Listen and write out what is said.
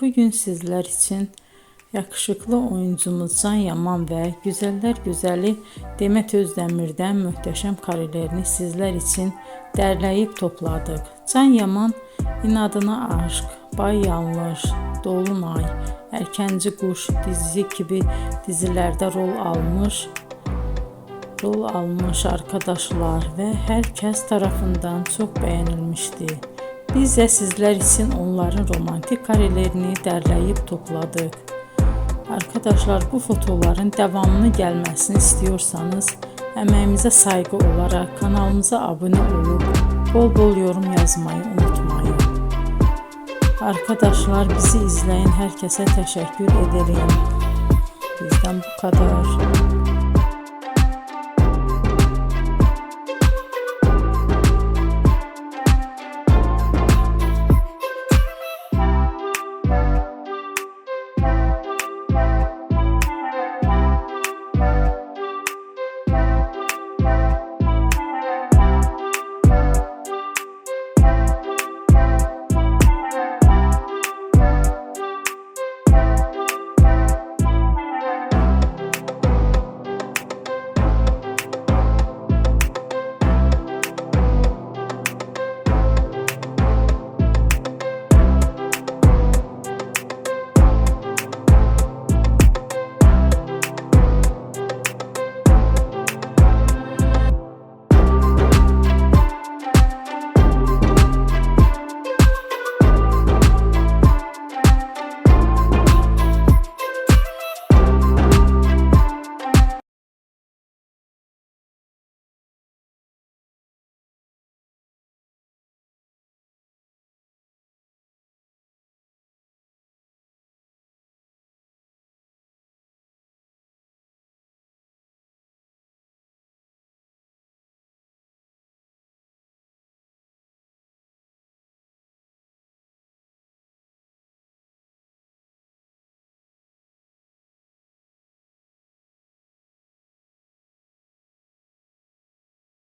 bugün sizler için yakışıklı oyuncumuz Can Yaman ve güzeller güzeli Demet Özdemir'den muhteşem karelerini sizler için derleyip topladık. Can Yaman İnadına Aşk, Bay Yanlış, Dolunay, Erkenci Kuş dizi gibi dizilerde rol almış arkadaşlar ve herkes tarafından çok beğenilmişti. Biz de sizler için onların romantik karelerini derleyip topladık. Arkadaşlar, bu fotoların devamını gelmesini istiyorsanız emeğimize saygı olarak kanalımıza abone olup bol bol yorum yazmayı unutmayın. Arkadaşlar, bizi izleyen herkese teşekkür ederim. Bizden bu kadar.